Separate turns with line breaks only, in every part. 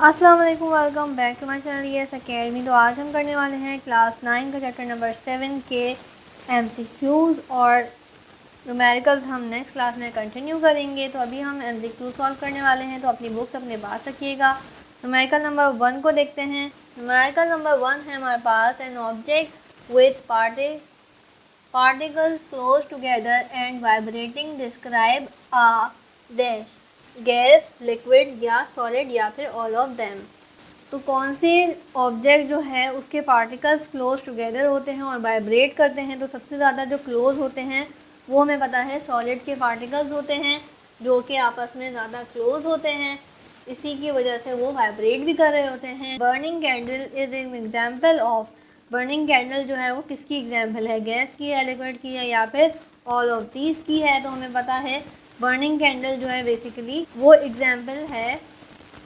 अस्सलाम वालेकुम, welcome back to my channel yes academy. तो आज हम करने वाले हैं क्लास 9 का चैप्टर नंबर 7 के एमसीक्यूज़ और न्यूमेरिकल्स हम नेक्स्ट क्लास में कंटिन्यू करेंगे। तो अभी हम एमसीक्यू सॉल्व करने वाले हैं, तो अपनी बुक्स अपने पास रखिएगा। न्यूमेरिकल नंबर 1 को देखते हैं। न्यूमेरिकल नंबर 1 है हमारे पास, an object with particles close together and vibrating describe a dash gas, liquid या सॉलिड या फिर ऑल ऑफ देम। तो कौन सी ऑब्जेक्ट जो है उसके पार्टिकल्स क्लोज टुगेदर होते हैं और वाइब्रेट करते हैं। तो सबसे ज़्यादा जो क्लोज होते हैं वो हमें पता है सॉलिड के पार्टिकल्स होते हैं, जो कि आपस में ज़्यादा क्लोज होते हैं, इसी की वजह से वो वाइब्रेट भी कर रहे होते हैं। Burning candle is an example of, burning candle जो है वो किसकी एग्जाम्पल है, गैस की है, लिक्विड की है या फिर ऑल ऑफ दीज की है। तो हमें पता है बर्निंग कैंडल जो है बेसिकली वो एग्जाम्पल है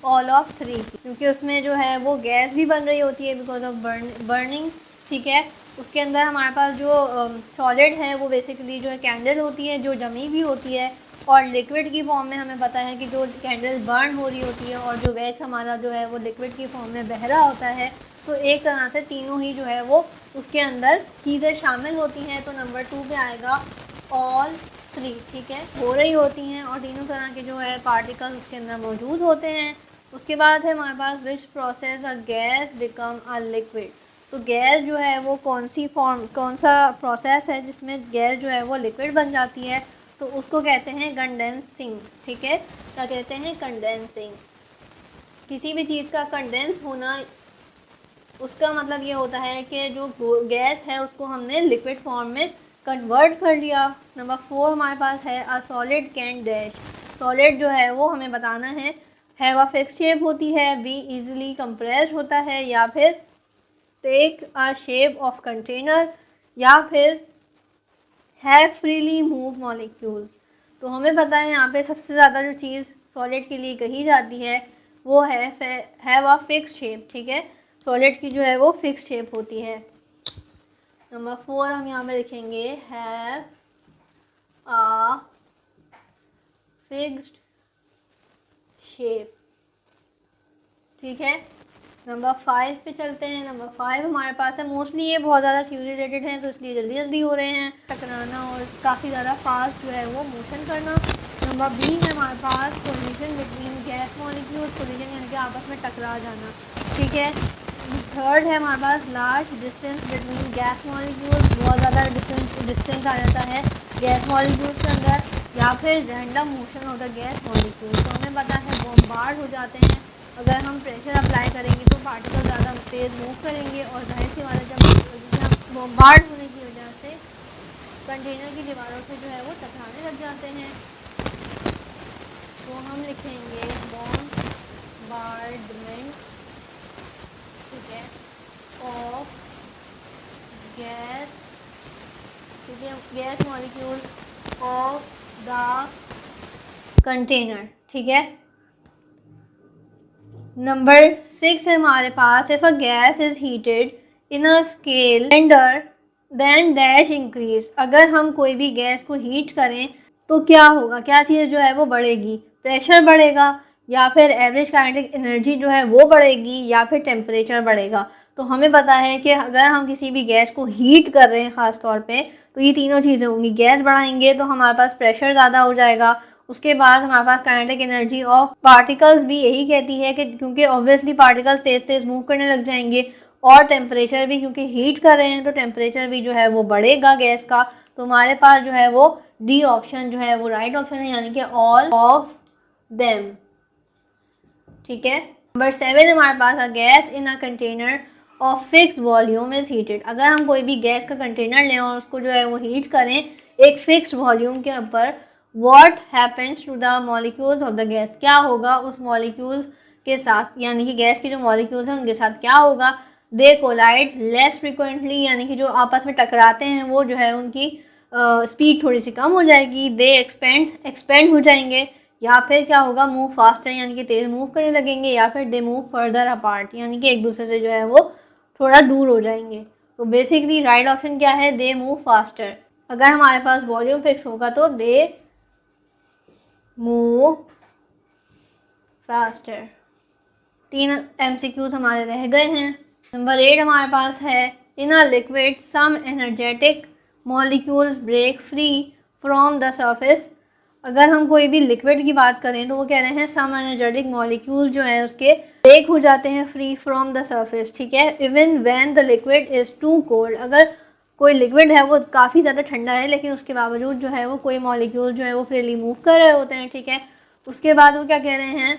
ऑल ऑफ 3 की, क्योंकि उसमें जो है वो गैस भी बन रही होती है बिकॉज ऑफ बर्निंग। ठीक है, उसके अंदर हमारे पास जो सॉलिड है वो बेसिकली जो है कैंडल होती है जो जमी भी होती है, और लिक्विड की फॉर्म में हमें पता है कि जो कैंडल बर्न हो रही होती है और जो गैस हमारा जो है वो लिक्विड की फॉर्म में बह रहा होता है। तो एक तरह से तीनों ही जो है वो उसके अंदर चीज़ें शामिल होती हैं। तो नंबर 2 पे आएगा ऑल 3। ठीक है, हो रही होती हैं और तीनों तरह के जो है पार्टिकल्स उसके अंदर मौजूद होते हैं। उसके बाद है हमारे पास which process a gas become a liquid. तो गैस जो है वो कौन सा प्रोसेस है जिसमें गैस जो है वो लिक्विड बन जाती है। तो उसको कहते हैं कंडेंसिंग। ठीक है, क्या कहते हैं, कंडेंसिंग। किसी भी चीज़ का कंडेंस होना, उसका मतलब ये होता है कि जो गैस है उसको हमने लिक्विड फॉर्म में कन्वर्ट कर लिया। नंबर 4 हमारे पास है a solid can dash. Solid जो है वो हमें बताना है वह फिक्स शेप होती है, बी इजीली कंप्रेस होता है, या फिर take a shape of container, या फिर हैव फ्रीली मूव मॉलिक्यूल्स। तो हमें पता है यहाँ पे सबसे ज़्यादा जो चीज़ सॉलिड के लिए कही जाती है वो है वह फिक्स शेप। ठीक है, सॉलिड की जो है वो फिक्स शेप होती है। नंबर 4 हम यहाँ पे लिखेंगे हैव अ फिक्स्ड शेप। ठीक है, नंबर 5 पे चलते हैं। नंबर 5 हमारे पास है, मोस्टली ये बहुत ज़्यादा थ्योरी रिलेटेड है तो इसलिए जल्दी जल्दी हो रहे हैं, टकराना और काफ़ी ज़्यादा फास्ट जो है वो मोशन करना। नंबर बी है हमारे पास collision between gas molecules, collision यानी कि आपस में टकरा जाना। ठीक है, थर्ड है हमारे पास large distance between gas molecules, बहुत ज़्यादा डिस्टेंस आ जाता है गैस मॉलिक्यूल्स के अंदर, या फिर random motion of the gas molecules. तो हमें पता है बॉम्बार्ड हो जाते हैं, अगर हम प्रेशर अप्लाई करेंगे तो पार्टिकल ज़्यादा तेज़ मूव करेंगे, और जाहिर सी बात है जब बॉम्बार्ड होने की वजह से कंटेनर की दीवारों से जो है वो टकराने लग जाते हैं। तो हम लिखेंगे बॉम्बार्डमेंट, ठीक है, ऑफ गैस, ठीक है, gas molecule of the container. ठीक है, नंबर 6 है हमारे पास, if a gas is heated in a scale tender then dash increase. अगर हम कोई भी गैस को हीट करें तो क्या होगा, क्या चीज़ जो है वो बढ़ेगी, प्रेशर बढ़ेगा, या फिर एवरेज काइनेटिक एनर्जी जो है वो बढ़ेगी, या फिर टेम्परेचर बढ़ेगा। तो हमें पता है कि अगर हम किसी भी गैस को हीट कर रहे हैं ख़ास तौर पे, तो ये तीनों चीज़ें होंगी। गैस बढ़ाएंगे तो हमारे पास प्रेशर ज़्यादा हो जाएगा, उसके बाद हमारे पास काइनेटिक एनर्जी ऑफ पार्टिकल्स भी यही कहती है कि क्योंकि ऑब्वियसली पार्टिकल्स तेज़ तेज़ मूव करने लग जाएंगे, और टेम्परेचर भी क्योंकि हीट कर रहे हैं तो टेम्परेचर भी जो है वो बढ़ेगा गैस का। तो हमारे पास जो है वो डी ऑप्शन जो है वो राइट ऑप्शन है, यानी कि ऑल ऑफ देम। ठीक है, नंबर 7 हमारे पास a gas in a container of fix volume is heated. अगर हम कोई भी गैस का कंटेनर लें और उसको जो है वो हीट करें एक फिक्स वॉल्यूम के ऊपर, what happens to the molecules of the gas, क्या होगा उस मॉलिक्यूल्स के साथ, यानी कि गैस के जो मॉलिक्यूल्स हैं उनके साथ क्या होगा। दे कोलाइड लेस फ्रिक्वेंटली, यानी कि जो आपस में टकराते हैं वो जो है उनकी स्पीड थोड़ी सी कम हो जाएगी। दे एक्सपेंड हो जाएंगे, या फिर क्या होगा, मूव फास्टर, यानी कि तेज़ मूव करने लगेंगे, या फिर दे मूव फर्दर अपार्ट, यानी कि एक दूसरे से जो है वो थोड़ा दूर हो जाएंगे। तो बेसिकली राइट ऑप्शन क्या है, दे मूव फास्टर। अगर हमारे पास वॉल्यूम फिक्स होगा तो दे मूव फास्टर। 3 MCQs हमारे रह गए हैं। नंबर 8 हमारे पास है in a liquid some energetic molecules break free from the surface. अगर हम कोई भी लिक्विड की बात करें तो वो कह रहे हैं सम एनर्जेटिक मॉलिक्यूल्स जो हैं उसके ब्रेक हो जाते हैं फ्री फ्रॉम द सरफेस, ठीक है। Even when the liquid is too cold, अगर कोई लिक्विड है वो काफ़ी ज़्यादा ठंडा है लेकिन उसके बावजूद जो है वो कोई मॉलिक्यूल जो है वो फ्रीली मूव कर रहे होते हैं, ठीक है। उसके बाद वो क्या कह रहे हैं,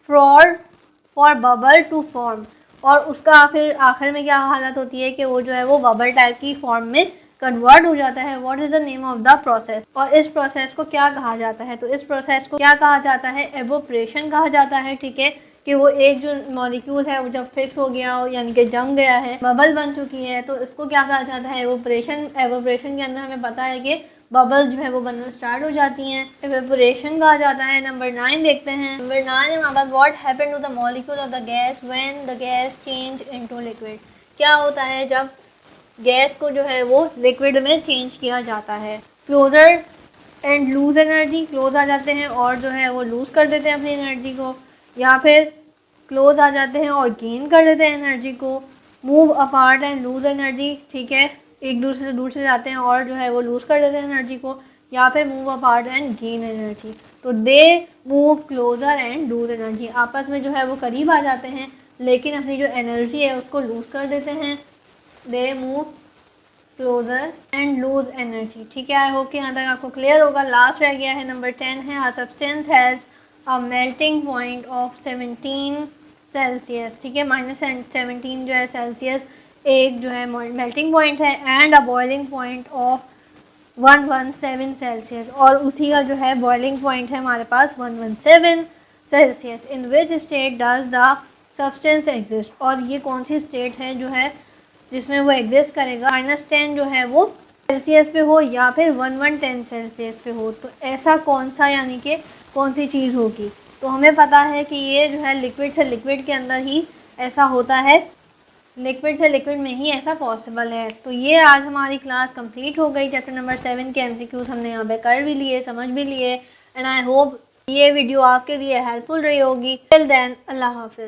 फॉर बबल टू फॉर्म, और उसका फिर आखिर में क्या हालत होती है कि वो जो है वो बबल टाइप की फॉर्म में कन्वर्ट हो जाता है। What is the name of the process, और इस प्रोसेस को क्या कहा जाता है, तो इस प्रोसेस को क्या कहा जाता है, एवोपरेशन कहा जाता है, ठीक है। कि वो एक जो मॉलिक्यूल है वो जब फिक्स हो गया हो यानी कि जम गया है, बबल बन चुकी है, तो इसको क्या कहा जाता है, एवोपरेशन। एवोपरेशन के अंदर हमें पता है कि बबल जो है वो बनना स्टार्ट हो जाती हैं, एवेपोरेशन कहा जाता है। नंबर 9 देखते हैं। नंबर 9 है हमारे पास what happen to the molecule of the gas when the gas change into liquid. क्या होता है जब गैस को जो है वो लिक्विड में चेंज किया जाता है। Closer and lose energy, close आ जाते हैं और जो है वो लूज़ कर देते हैं अपनी एनर्जी को, या फिर क्लोज आ जाते हैं और गेन कर देते हैं एनर्जी को। Move apart and lose energy, ठीक है, एक दूसरे से दूर से जाते हैं और जो है वो लूज़ कर देते हैं एनर्जी को, या फिर move apart and gain energy. तो they move closer and lose energy, आपस में जो है वो करीब आ जाते हैं लेकिन अपनी जो एनर्जी है उसको लूज़ कर देते हैं। They move closer and lose energy, ठीक है। आई होप कि यहाँ तक आपको क्लियर होगा। लास्ट रह गया है नंबर 10 है, a substance has a melting point of 17 Celsius, ठीक है, -17 जो है सेल्सियस एक जो है मेल्टिंग पॉइंट है, and a boiling point of 117 Celsius, और उसी का जो है बॉइलिंग पॉइंट है हमारे पास 117 Celsius. In which state does the substance exist, और ये कौन सी स्टेट है जो है जिसमें वो एग्जिस्ट करेगा, -10 जो है वो सेल्सियस पे हो या फिर 1110 सेल्सियस पे हो। तो ऐसा कौन सा यानी कि कौन सी चीज़ होगी, तो हमें पता है कि ये जो है लिक्विड से लिक्विड के अंदर ही ऐसा होता है, लिक्विड से लिक्विड में ही ऐसा पॉसिबल है। तो ये आज हमारी क्लास कंप्लीट हो गई। चैप्टर नंबर 7 के MCQs हमने यहाँ पे कर भी लिए, समझ भी लिए, एंड आई होप ये वीडियो आपके लिए हेल्पफुल रही होगी। टिल देन, अल्लाह हाफिज़।